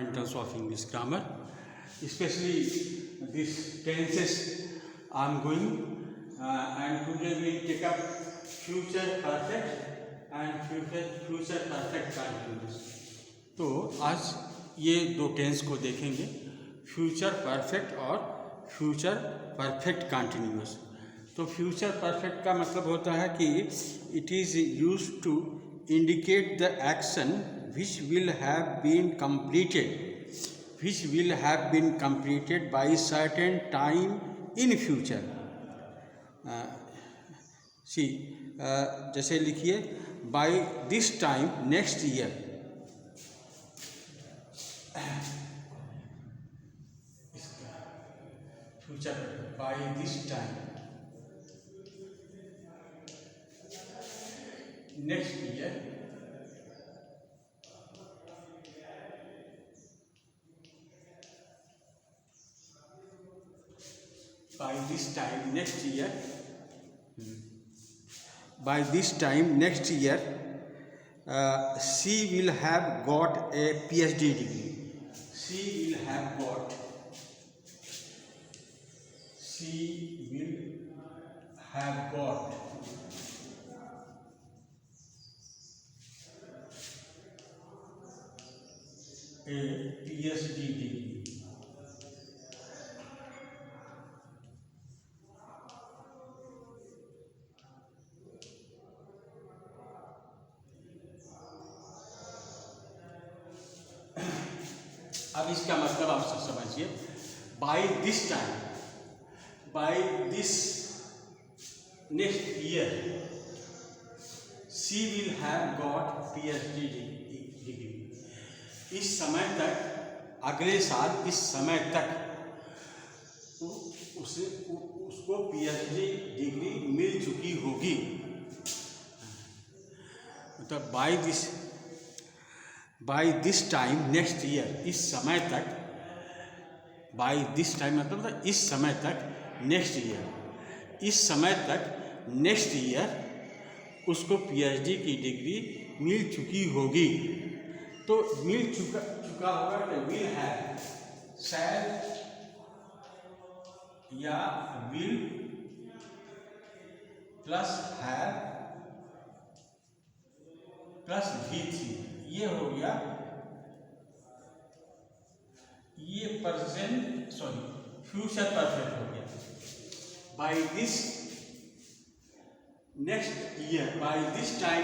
fundamentals of English grammar, especially these tenses I am going, and today we will take up future perfect and future perfect continuous. तो आज ये दो tense को देखेंगे, future perfect और future perfect continuous. तो future perfect का मतलब होता है कि it is used to indicate the action which will have been completed by certain time in future. जैसे लिखिए by this time next year. Future by this time next year. By this time next year, she will have got a PhD degree. She will have got a PhD degree. अब इसका मतलब आप सब समझिए, by this time, by this next year, she will have got PhD degree. इस समय तक, अगले साल इस समय तक उसको PhD डिग्री मिल चुकी होगी। मतलब by this time next year, इस समय तक, बाई दिस टाइम मतलब इस समय तक, नेक्स्ट ईयर, इस समय तक नेक्स्ट ईयर उसको PhD की डिग्री मिल चुकी होगी। तो मिल चुका होगा तो विल है, शैल या विल प्लस है प्लस V3, ये हो गया, ये फ्यूचर परफेक्ट हो गया। By this next year, by this time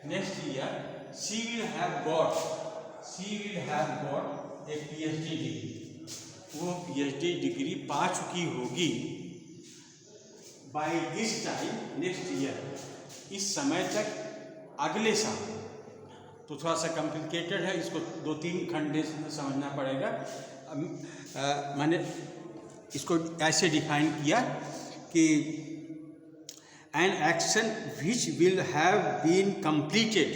next year she will have got a PhD degree. वो PhD डिग्री पा चुकी होगी। By this time next year, इस समय तक, अगले साल। तो थोड़ा सा कॉम्प्लिकेटेड है, इसको 2-3 खंडे से समझना पड़ेगा। मैंने इसको ऐसे डिफाइन किया कि an action which will have been completed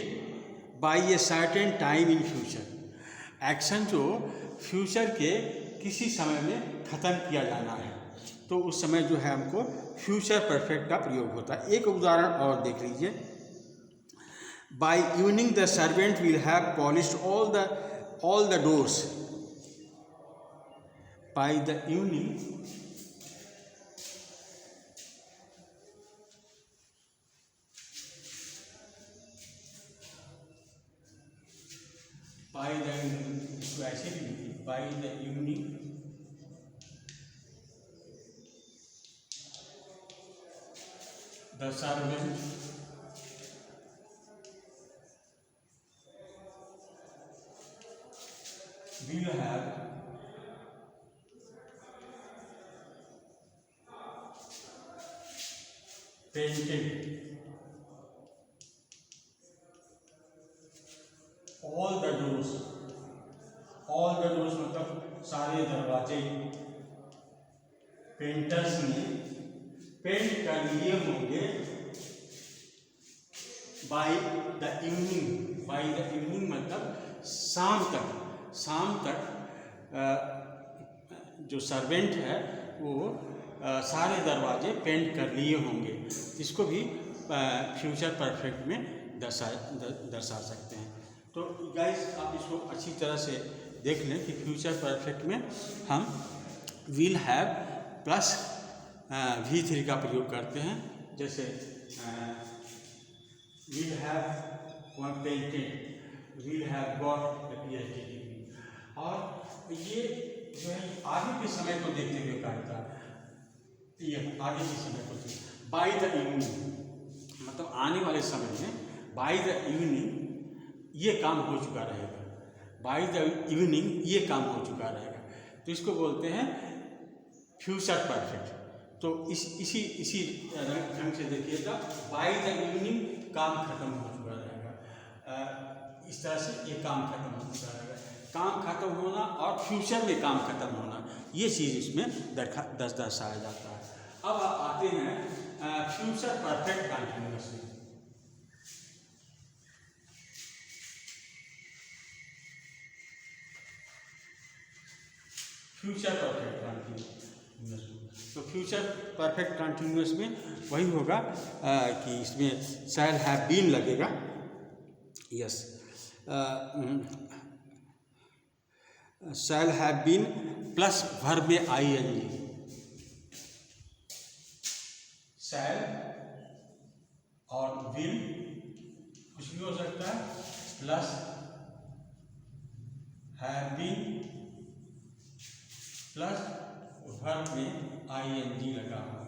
by a certain time in future. Action जो फ्यूचर के किसी समय में ख़त्म किया जाना है, तो उस समय जो है हमको फ्यूचर परफेक्ट का प्रयोग होता है। एक उदाहरण और देख लीजिए, by evening the servant will have polished all the doors. By the evening ऐसे भी, by the evening the servant will have painted all the doors मतलब सारे दरवाजे पेंटर्स ने पेंट कर लिए होंगे। बाई द इवनिंग मतलब शाम तक जो सर्वेंट है वो सारे दरवाजे पेंट कर लिए होंगे। इसको भी फ्यूचर परफेक्ट में दर्शा सकते हैं। तो गाइस आप इसको अच्छी तरह से देख लें कि फ्यूचर परफेक्ट में हम विल हैव प्लस V3 का प्रयोग करते हैं। जैसे will have one painted, will have got a PhD degree. और ये जो है आगे के समय को देखते हुए कहता है, ये आगे के समय को बाय द इवनिंग, मतलब आने वाले समय में बाय द इवनिंग ये काम हो चुका रहेगा, बाय द इवनिंग ये काम हो चुका रहेगा। तो इसको बोलते हैं फ्यूचर परफेक्ट। तो इसी ढंग से देखिएगा, बाय द इवनिंग काम खत्म हो चुका रहेगा। इस तरह से ये काम खत्म हो चुका रहेगा। काम खत्म होना और फ्यूचर में काम खत्म होना, ये चीज़ इसमें दर्शाया जाता है। अब आप आते हैं फ्यूचर परफेक्ट कंटिन्यूअस में। फ्यूचर परफेक्ट कंटिन्यूअस, तो फ्यूचर परफेक्ट कंटिन्यूअस में वही होगा कि इसमें शैल हैव बीन लगेगा। Yes, shall have been plus verb में ING, शैल और विल कुछ भी हो सकता है, plus have been plus verb में ING लगा हुआ,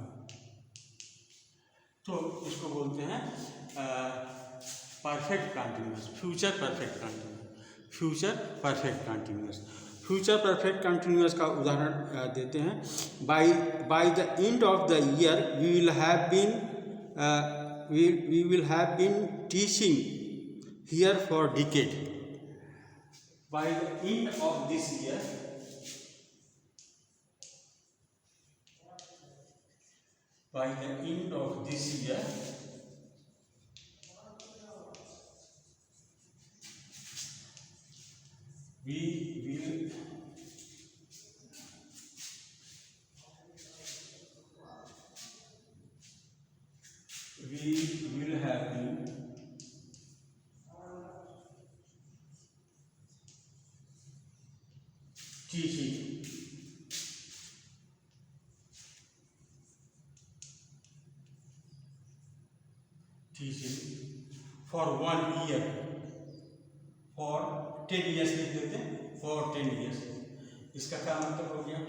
तो इसको बोलते हैं perfect continuous, future perfect continuous, future perfect continuous. Future perfect continuous का उदाहरण देते हैं। By the end of the year we will have been teaching here for decade. By the end of this year, by the end of this year we will have been teaching for 1 year, for 10 years लिख देते हैं, for 10 years। इसका क्या मतलब हो गया?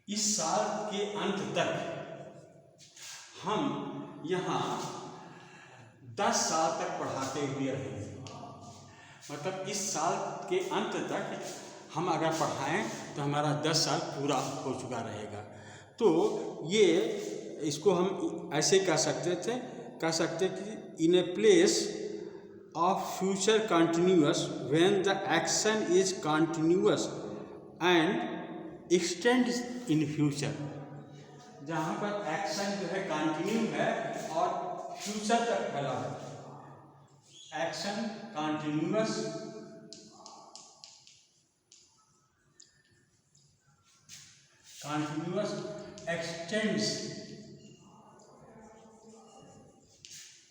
इस साल के अंत तक हम यहाँ 10 साल तक पढ़ाते हुए रहेंगे। मतलब इस साल के अंत तक हम अगर पढ़ाएं तो हमारा 10 साल पूरा हो चुका रहेगा। तो ये इसको हम ऐसे कह सकते कि in a place of future continuous when the action is continuous and extend in future, जहाँ पर एक्शन जो है कंटिन्यू है और फ्यूचर तक फैला है, action continuous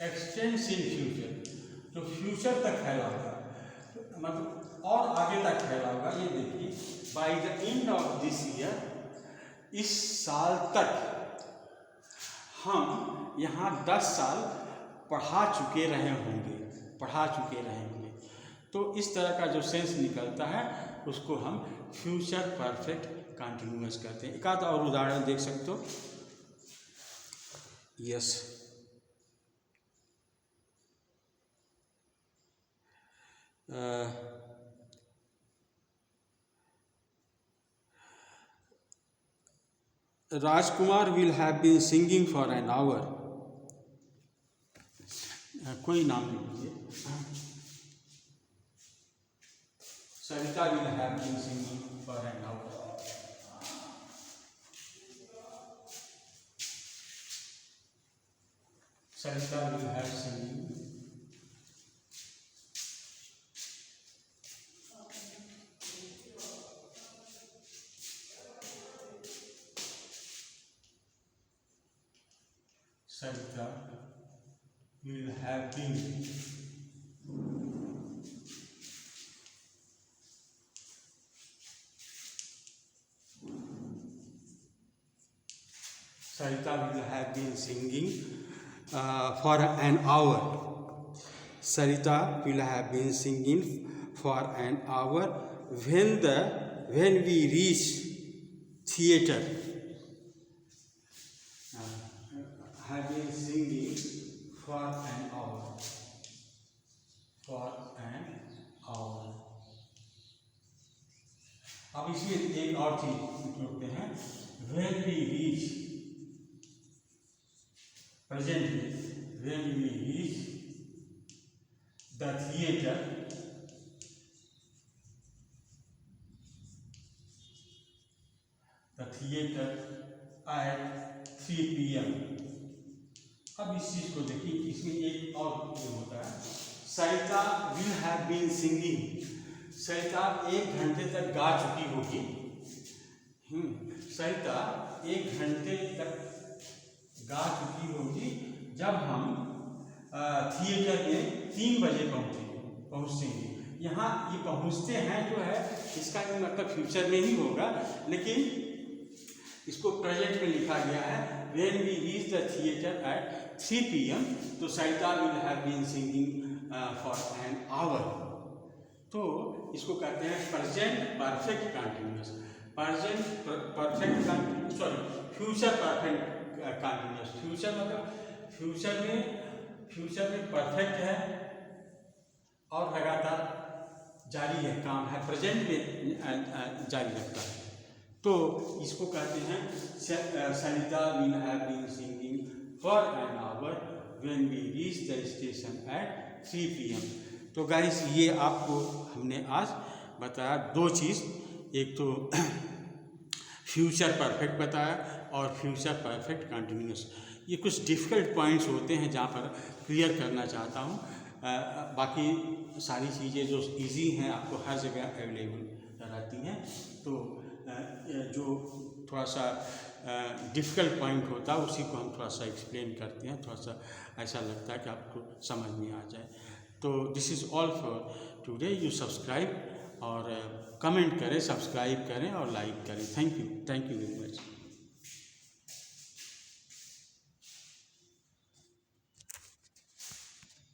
x tends in future, तो फ्यूचर तक फैला होगा, मतलब और आगे तक फैला होगा। ये देखिए, bye the end of this year, इस साल तक हम यहाँ 10 साल पढ़ा चुके रहे होंगे। तो इस तरह का जो सेंस निकलता है उसको हम फ्यूचर परफेक्ट कंटिन्यूअस कहते हैं। एक आध और उदाहरण देख सकते हो। Yes, Rajkumar will have been singing for an hour. कोई नाम लीजिए। Sarita will have been singing for an hour. Sarita will have singing Sarita have been Sarita will have been singing for an hour. Sarita will have been singing for an hour when we reach theater. Have been singing for an hour. For an hour. अब इसमें एक और चीज जोड़ते हैं. When we reach, present में, when we reach the theater, at 3 PM. अब इस चीज को देखिए, इसमें एक और होता है. सरिता विल हैव बीन सिंगिंग. सरिता 1 घंटे तक गा चुकी होगी. सरिता 1 घंटे तक गा चुकी होगी जब हम थिएटर में 3 बजे पहुँचेंगे. यहाँ ये पहुँचते हैं जो है, इसका मतलब फ्यूचर में ही होगा, लेकिन इसको प्रेजेंट में लिखा गया है. When we reach the theater at 3 PM, तो सरिता will have been singing for an hour. तो इसको कहते हैं present perfect continuous. Present perfect continuous, sorry, future perfect continuous. Future मतलब फ्यूचर में परफेक्ट है और लगातार जारी है, काम है, प्रेजेंट में जारी रखता है. तो इसको कहते हैं Sarita will have been singing for an hour when we reach the station at 3 PM. तो गाइस, ये आपको हमने आज बताया 2 चीज़. एक तो फ्यूचर परफेक्ट बताया और फ्यूचर परफेक्ट कंटिन्यूअस. ये कुछ डिफ़िकल्ट पॉइंट्स होते हैं जहाँ पर क्लियर करना चाहता हूँ. बाकी सारी चीज़ें जो इजी हैं आपको हर जगह अवेलेबल रहती हैं. तो जो थोड़ा सा डिफ़िकल्ट पॉइंट होता है उसी को हम थोड़ा सा एक्सप्लेन करते हैं. थोड़ा सा ऐसा लगता है कि आपको समझ में आ जाए. तो this is all for today. You subscribe और कमेंट करें, सब्सक्राइब करें और लाइक करें. Thank you very much.